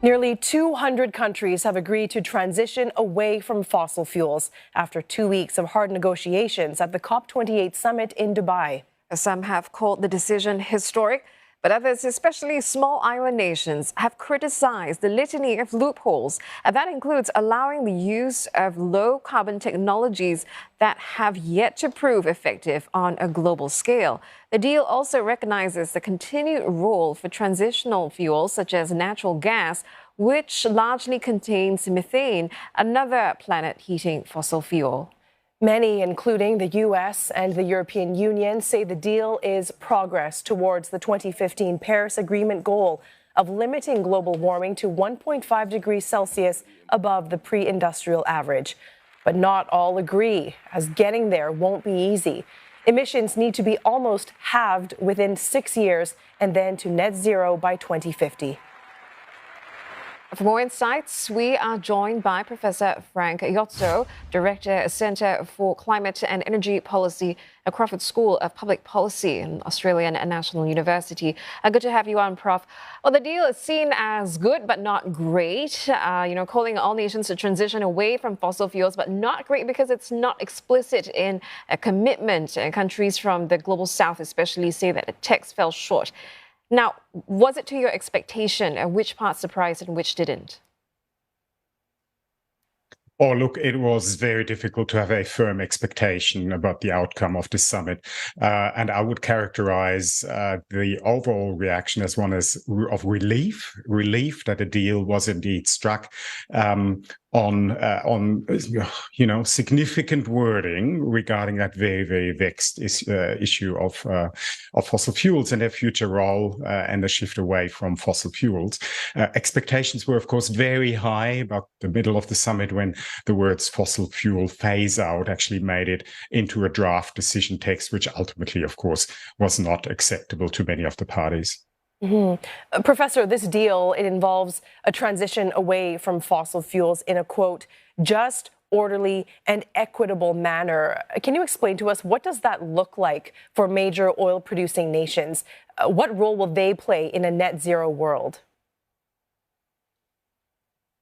Nearly 200 countries have agreed to transition away from fossil fuels after 2 weeks of hard negotiations at the COP28 summit in Dubai. Some have called the decision historic, but others, especially small island nations, have criticized the litany of loopholes. And that includes allowing the use of low-carbon technologies that have yet to prove effective on a global scale. The deal also recognizes the continued role for transitional fuels such as natural gas, which largely contains methane, another planet-heating fossil fuel. Many, including the U.S. and the European Union, say the deal is progress towards the 2015 Paris Agreement goal of limiting global warming to 1.5 degrees Celsius above the pre-industrial average. But not all agree, as getting there won't be easy. Emissions need to be almost halved within 6 years and then to net zero by 2050. For more insights, we are joined by Professor Frank Jotzo, Director, Centre for Climate and Energy Policy at Crawford School of Public Policy in Australian National University. Good to have you on, Prof. Well, the deal is seen as good but not great, calling all nations to transition away from fossil fuels, but not great because it's not explicit in a commitment. Countries from the global south especially say that the text fell short. Now, was it to your expectation, and which parts surprised and which didn't? Oh, look, it was very difficult to have a firm expectation about the outcome of the summit. And I would characterize the overall reaction as one of relief that the deal was indeed struck. On significant wording regarding that very, very vexed issue of fossil fuels and their future role and the shift away from fossil fuels. Expectations were, of course, very high about the middle of the summit when the words fossil fuel phase out actually made it into a draft decision text, which ultimately, of course, was not acceptable to many of the parties. Mm-hmm. Professor, this deal, it involves a transition away from fossil fuels in a, quote, just, orderly, and equitable manner. Can you explain to us, what does that look like for major oil-producing nations? What role will they play in a net zero world?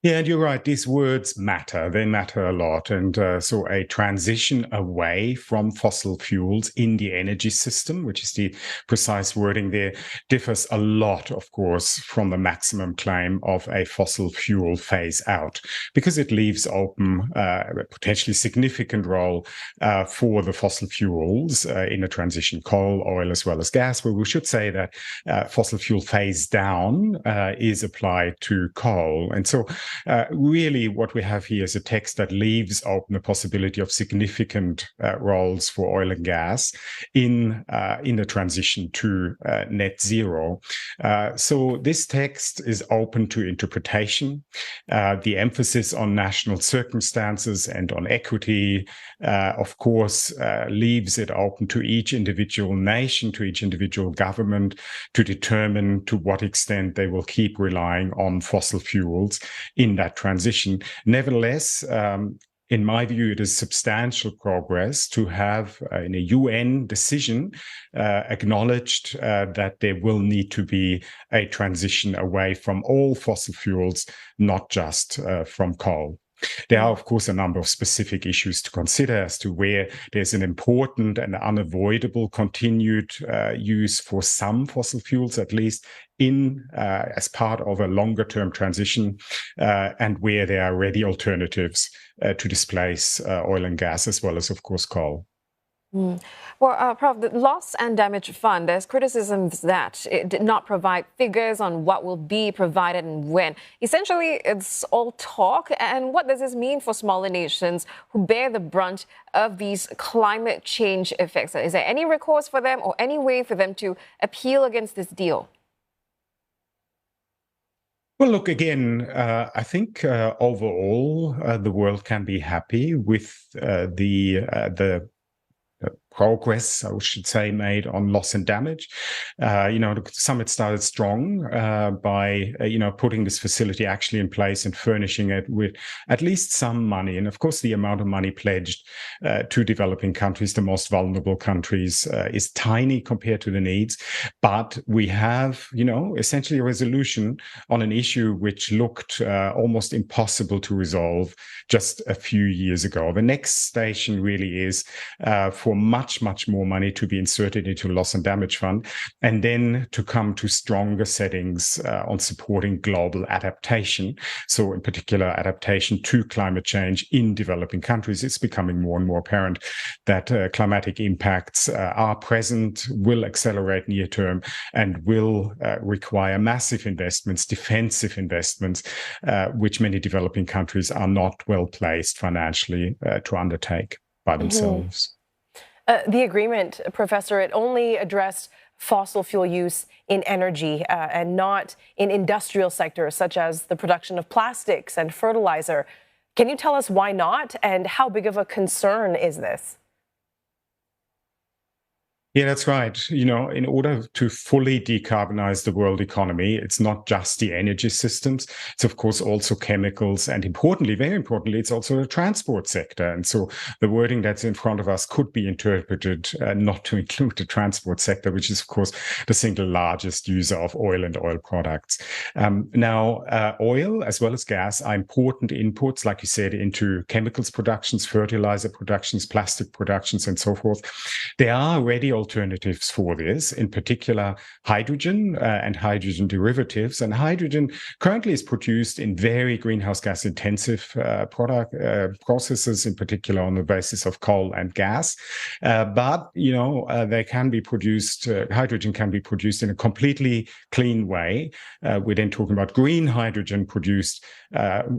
Yeah, and you're right. These words matter. They matter a lot. And so a transition away from fossil fuels in the energy system, which is the precise wording there, differs a lot, of course, from the maximum claim of a fossil fuel phase out, because it leaves open a potentially significant role for the fossil fuels in a transition, coal, oil, as well as gas, but we should say that fossil fuel phase down is applied to coal. And so really what we have here is a text that leaves open the possibility of significant roles for oil and gas in the transition to net zero. So this text is open to interpretation. The emphasis on national circumstances and on equity, of course, leaves it open to each individual nation, to each individual government to determine to what extent they will keep relying on fossil fuels in that transition. Nevertheless, in my view, it is substantial progress to have in a UN decision acknowledged that there will need to be a transition away from all fossil fuels, not just from coal. There are, of course, a number of specific issues to consider as to where there's an important and unavoidable continued use for some fossil fuels, at least in as part of a longer-term transition, and where there are ready alternatives to displace oil and gas, as well as, of course, coal. Well, Prof, the Loss and Damage Fund, there's criticisms that it did not provide figures on what will be provided and when. Essentially, it's all talk. And what does this mean for smaller nations who bear the brunt of these climate change effects? Is there any recourse for them or any way for them to appeal against this deal? Well, look, again, I think overall the world can be happy with the progress, I should say, made on loss and damage. The summit started strong by putting this facility actually in place and furnishing it with at least some money. And of course, the amount of money pledged to developing countries, the most vulnerable countries, is tiny compared to the needs. But we have, essentially a resolution on an issue which looked almost impossible to resolve just a few years ago. The next station really is for much more money to be inserted into the loss and damage fund, and then to come to stronger settings on supporting global adaptation. So in particular, adaptation to climate change in developing countries. It's becoming more and more apparent that climatic impacts are present, will accelerate near term, and will require massive investments, defensive investments, which many developing countries are not well placed financially to undertake by themselves. The agreement, Professor, it only addressed fossil fuel use in energy and not in industrial sectors such as the production of plastics and fertilizer. Can you tell us why not, and how big of a concern is this? Yeah, that's right. In order to fully decarbonize the world economy, it's not just the energy systems. It's, of course, also chemicals. And importantly, very importantly, it's also the transport sector. And so the wording that's in front of us could be interpreted not to include the transport sector, which is, of course, the single largest user of oil and oil products. Now, oil as well as gas are important inputs, like you said, into chemicals productions, fertilizer productions, plastic productions, and so forth. There are already alternatives for this, in particular hydrogen and hydrogen derivatives. And hydrogen currently is produced in very greenhouse gas intensive processes, in particular on the basis of coal and gas. But they can be produced, hydrogen can be produced in a completely clean way. We're then talking about green hydrogen produced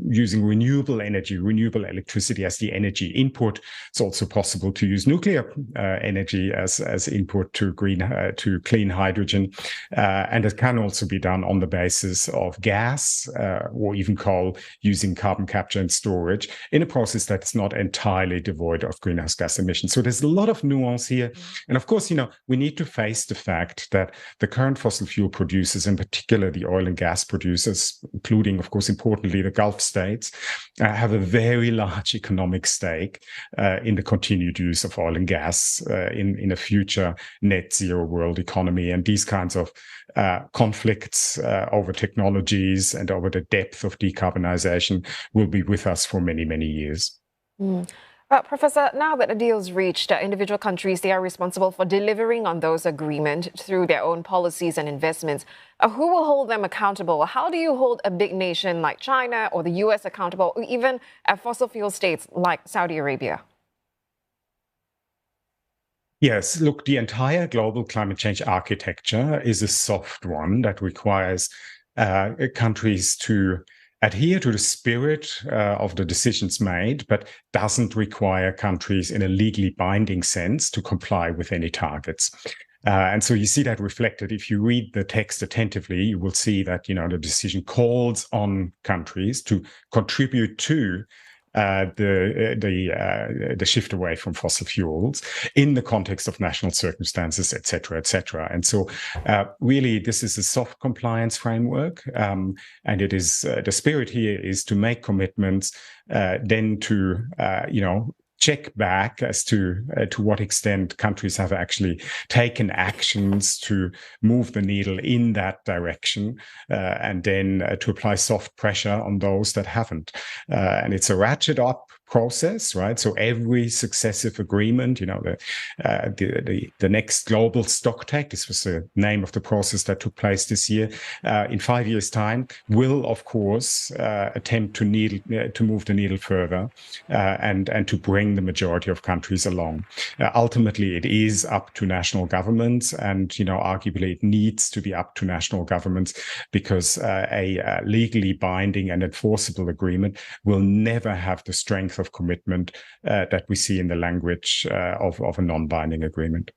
using renewable energy, renewable electricity as the energy input. It's also possible to use nuclear energy as input to clean hydrogen, and it can also be done on the basis of gas or even coal, using carbon capture and storage in a process that's not entirely devoid of greenhouse gas emissions. So there's a lot of nuance here, and of course, we need to face the fact that the current fossil fuel producers, in particular the oil and gas producers, including, of course, importantly the Gulf states, have a very large economic stake in the continued use of oil and gas in a future net zero world economy. And these kinds of conflicts over technologies and over the depth of decarbonization will be with us for many years. Professor, now that a deal is reached, individual countries, they are responsible for delivering on those agreements through their own policies and investments. Who will hold them accountable? How do you hold a big nation like China or the US accountable, or even fossil fuel states like Saudi Arabia? Yes, look, the entire global climate change architecture is a soft one that requires countries to adhere to the spirit of the decisions made, but doesn't require countries in a legally binding sense to comply with any targets. And so you see that reflected. If you read the text attentively, you will see that, the decision calls on countries to contribute to the shift away from fossil fuels in the context of national circumstances, et cetera, et cetera. And so really, this is a soft compliance framework. And it is the spirit here is to make commitments, then to, check back as to what extent countries have actually taken actions to move the needle in that direction, and then to apply soft pressure on those that haven't. And it's a ratchet up process, right? So every successive agreement, the next global stocktake, this was the name of the process that took place this year, in 5 years' time, will of course attempt to move the needle further and to bring the majority of countries along. Ultimately, it is up to national governments, and arguably it needs to be up to national governments, because a legally binding and enforceable agreement will never have the strength of commitment that we see in the language of a non-binding agreement.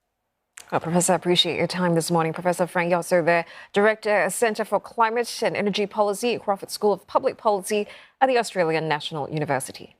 Well, Professor, I appreciate your time this morning. Professor Frank Jotzo, the Director, Centre for Climate and Energy Policy at Crawford School of Public Policy at the Australian National University.